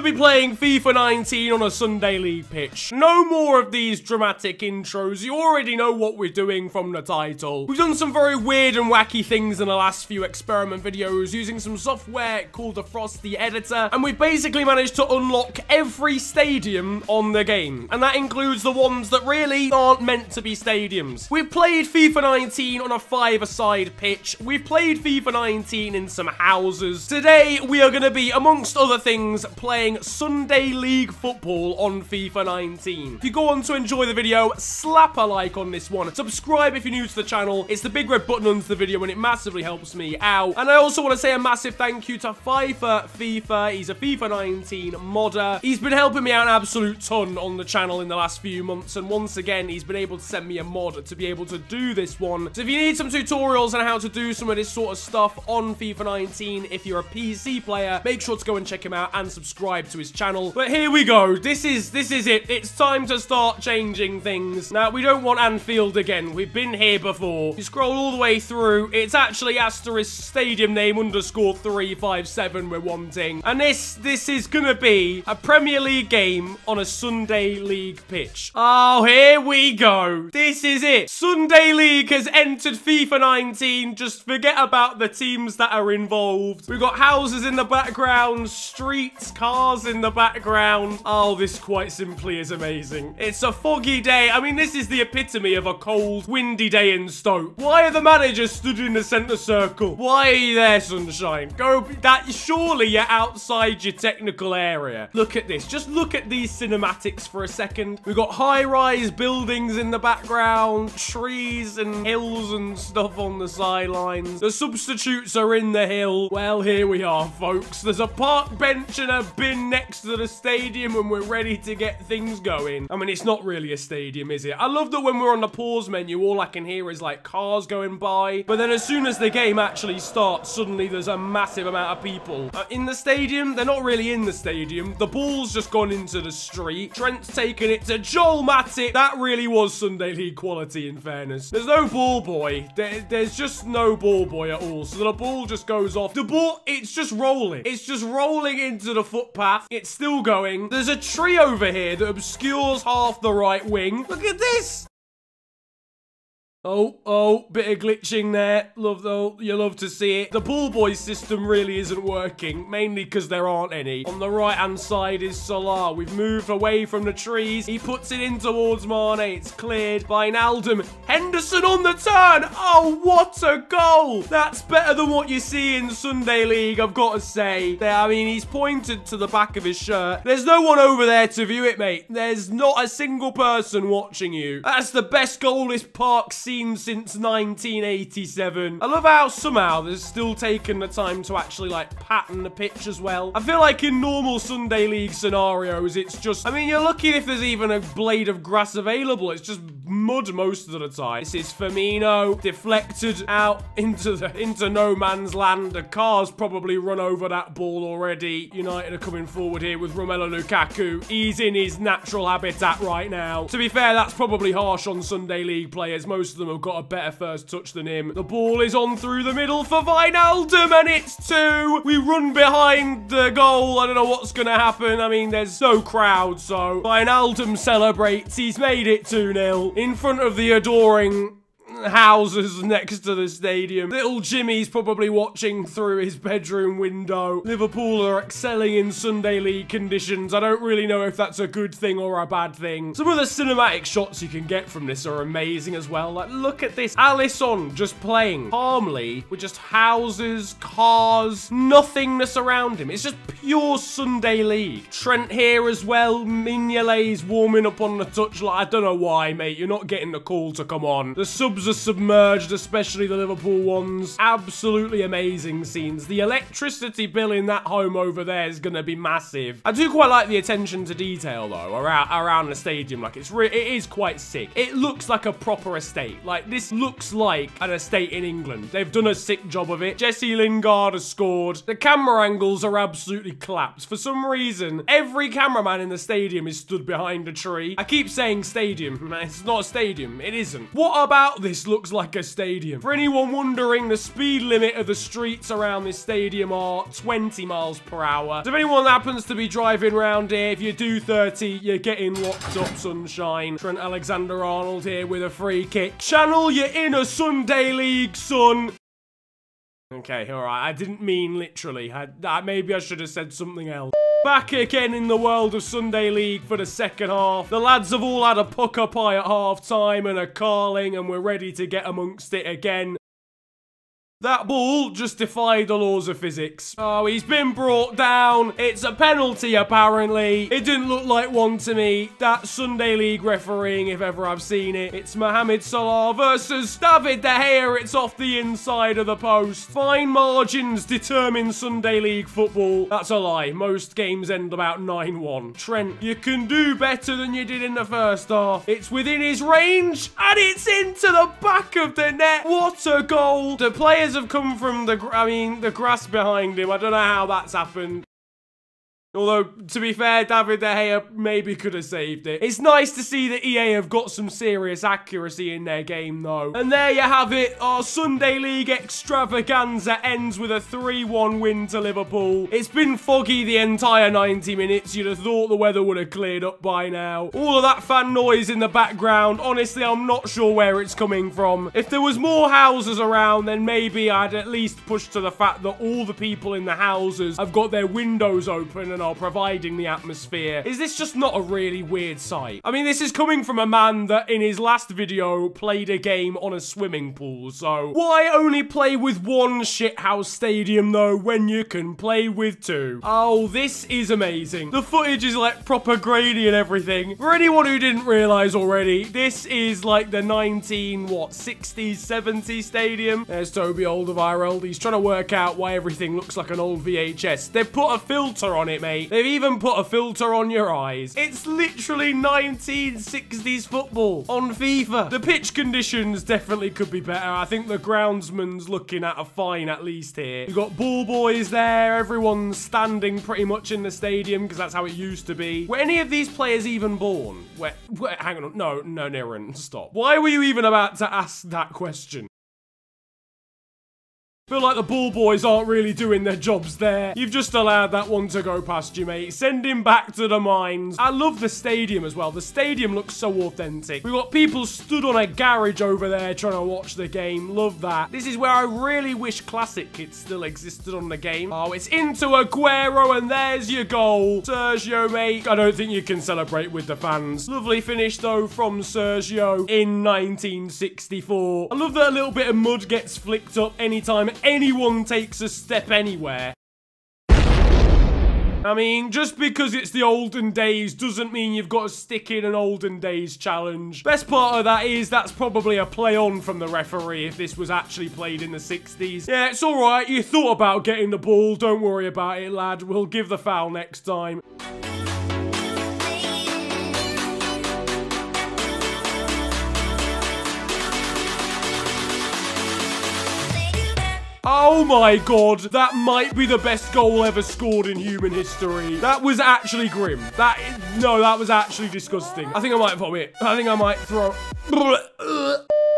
be playing FIFA 19 on a Sunday League pitch. No more of these dramatic intros. You already know what we're doing from the title. We've done some very weird and wacky things in the last few experiment videos using some software called the Frosty Editor, and we've basically managed to unlock every stadium on the game, and that includes the ones that really aren't meant to be stadiums. We've played FIFA 19 on a 5-a-side pitch. We've played FIFA 19 in some houses. Today, we are going to be, amongst other things, playing Sunday League football on FIFA 19. If you go on to enjoy the video, slap a like on this one. Subscribe if you're new to the channel. It's the big red button under the video and it massively helps me out. And I also want to say a massive thank you to FIFA. He's a FIFA 19 modder. He's been helping me out an absolute ton on the channel in the last few months, and once again, he's been able to send me a mod to be able to do this one. So if you need some tutorials on how to do some of this sort of stuff on FIFA 19, if you're a PC player, make sure to go and check him out and subscribe to his channel. But here we go. This is it. It's time to start changing things. Now, we don't want Anfield again. We've been here before. You scroll all the way through. It's actually asterisk stadium name underscore 357 we're wanting. And this is gonna be a Premier League game on a Sunday League pitch. Oh, here we go. This is it. Sunday League has entered FIFA 19. Just forget about the teams that are involved. We've got houses in the background, streets, cars in the background. Oh, this quite simply is amazing. It's a foggy day. I mean, this is the epitome of a cold, windy day in Stoke. Why are the managers stood in the centre circle? Why are you there, sunshine? Surely you're outside your technical area. Look at this. Just look at these cinematics for a second. We've got high-rise buildings in the background, trees and hills and stuff on the sidelines. The substitutes are in the hill. Well, here we are, folks. There's a park bench and a bin next to the stadium, and we're ready to get things going. I mean, it's not really a stadium, is it? I love that when we're on the pause menu, all I can hear is like cars going by. But then as soon as the game actually starts, suddenly there's a massive amount of people. In the stadium, they're not really in the stadium. The ball's just gone into the street. Trent's taken it to Joel Matip. That really was Sunday League quality, in fairness. There's no ball boy. There's just no ball boy at all. So the ball just goes off. The ball, it's just rolling. It's just rolling into the footpath. It's still going. There's a tree over here that obscures half the right wing. Look at this. Oh, bit of glitching there. You love to see it. The ball boy system really isn't working, mainly because there aren't any. On the right-hand side is Salah. We've moved away from the trees. He puts it in towards Mane. It's cleared by Wijnaldum. Henderson on the turn. Oh, what a goal. That's better than what you see in Sunday League, I've got to say. I mean, he's pointed to the back of his shirt. There's no one over there to view it, mate. There's not a single person watching you. That's the best goal this park's seen since 1987. I love how somehow they're still taking the time to actually like pattern the pitch as well. I feel like in normal Sunday League scenarios, it's just, I mean, you're lucky if there's even a blade of grass available. It's just mud most of the time. This is Firmino deflected out into no man's land. The car's probably run over that ball already. United are coming forward here with Romelu Lukaku. He's in his natural habitat right now. To be fair, that's probably harsh on Sunday League players. Most of them have got a better first touch than him. The ball is on through the middle for Wijnaldum, and it's 2. We run behind the goal. I don't know what's going to happen. I mean, there's no crowd, so Wijnaldum celebrates. He's made it 2-0 in front of the adoring houses next to the stadium. Little Jimmy's probably watching through his bedroom window. Liverpool are excelling in Sunday League conditions. I don't really know if that's a good thing or a bad thing. Some of the cinematic shots you can get from this are amazing as well. Like, look at this. Alisson just playing calmly with just houses, cars, nothingness around him. It's just pure Sunday League. Trent here as well. Mignolet's warming up on the touchline. I don't know why, mate. You're not getting the call to come on. The subs are submerged, especially the Liverpool ones. Absolutely amazing scenes. The electricity bill in that home over there is going to be massive. I do quite like the attention to detail, though, around the stadium. Like, it is quite sick. It looks like a proper estate. Like, this looks like an estate in England. They've done a sick job of it. Jesse Lingard has scored. The camera angles are absolutely clapped. For some reason, every cameraman in the stadium is stood behind a tree. I keep saying stadium. It's not a stadium. It isn't. What about this looks like a stadium. For anyone wondering, the speed limit of the streets around this stadium are 20 miles per hour. So if anyone happens to be driving around here, if you do 30, you're getting locked up, sunshine. Trent Alexander-Arnold here with a free kick. Channel your inner Sunday League, son. Okay, alright, I didn't mean literally. Maybe I should have said something else. Back again in the world of Sunday League for the second half. The lads have all had a pucker pie at half-time and a carling, and we're ready to get amongst it again. That ball just defied the laws of physics. Oh, he's been brought down. It's a penalty, apparently. It didn't look like one to me. That's Sunday League refereeing, if ever I've seen it. It's Mohamed Salah versus David De Gea. It's off the inside of the post. Fine margins determine Sunday League football. That's a lie. Most games end about 9-1. Trent, you can do better than you did in the first half. It's within his range, and it's into the back of the net. What a goal. The players have come from the grass behind him. I don't know how that's happened. Although, to be fair, David De Gea maybe could have saved it. It's nice to see that EA have got some serious accuracy in their game, though. And there you have it. Our Sunday League extravaganza ends with a 3-1 win to Liverpool. It's been foggy the entire 90 minutes. You'd have thought the weather would have cleared up by now. All of that fan noise in the background, honestly, I'm not sure where it's coming from. If there was more houses around, then maybe I'd at least push to the fact that all the people in the houses have got their windows open and are providing the atmosphere. Is this just not a really weird sight? I mean, this is coming from a man that in his last video played a game on a swimming pool, so why only play with one shithouse stadium though when you can play with two? Oh, this is amazing. The footage is like proper grainy and everything. For anyone who didn't realize already, this is like the 60s, 70s stadium. There's Toby Alderweireld. He's trying to work out why everything looks like an old VHS. They've put a filter on it, mate. They've even put a filter on your eyes. It's literally 1960s football on FIFA. The pitch conditions definitely could be better. I think the groundsman's looking at a fine at least here. You've got ball boys there. Everyone's standing pretty much in the stadium because that's how it used to be. Were any of these players even born? Hang on. No, Niren, stop. Why were you even about to ask that question? Feel like the ball boys aren't really doing their jobs there. You've just allowed that one to go past you, mate. Send him back to the mines. I love the stadium as well. The stadium looks so authentic. We've got people stood on a garage over there trying to watch the game. Love that. This is where I really wish Classic Kits still existed on the game. Oh, it's into Aguero, and there's your goal. Sergio, mate. I don't think you can celebrate with the fans. Lovely finish, though, from Sergio in 1964. I love that a little bit of mud gets flicked up anytime anyone takes a step anywhere. I mean, just because it's the olden days doesn't mean you've got to stick in an olden days challenge. Best part of that is that's probably a play on from the referee if this was actually played in the 60s. Yeah, it's alright. You thought about getting the ball. Don't worry about it, lad. We'll give the foul next time. Oh my god, that might be the best goal ever scored in human history. That was actually grim. No, that was actually disgusting. I think I might vomit. I think I might throw...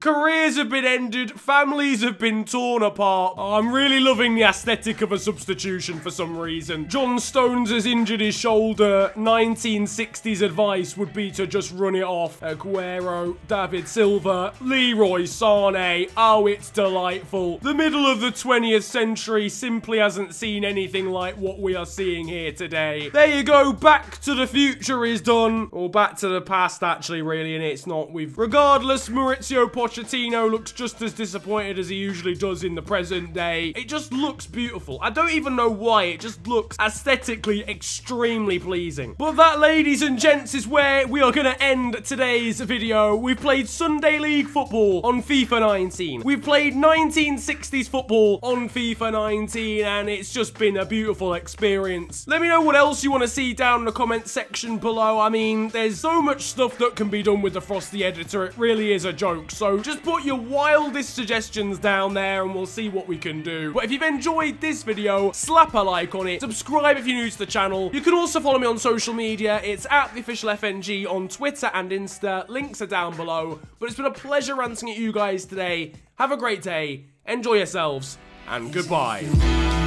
Careers have been ended, families have been torn apart. Oh, I'm really loving the aesthetic of a substitution for some reason. John Stones has injured his shoulder. 1960s advice would be to just run it off. Aguero, David Silva, Leroy Sané. Oh, it's delightful. The middle of the 20th century simply hasn't seen anything like what we are seeing here today. There you go, Back to the Future is done. Or Back to the Past, actually, really, and it's not. Regardless, Maurizio Pochettino looks just as disappointed as he usually does in the present day. It just looks beautiful. I don't even know why. It just looks aesthetically extremely pleasing. But that, ladies and gents, is where we are going to end today's video. We've played Sunday League football on FIFA 19. We've played 1960s football on FIFA 19, and it's just been a beautiful experience. Let me know what else you want to see down in the comment section below. I mean, there's so much stuff that can be done with the Frosty Editor. It really is a joke. So Just put your wildest suggestions down there and we'll see what we can do. But if you've enjoyed this video, slap a like on it, subscribe if you're new to the channel. You can also follow me on social media. It's at the official FNG on Twitter and Insta. Links are down below. But it's been a pleasure ranting at you guys today. Have a great day, enjoy yourselves, and goodbye.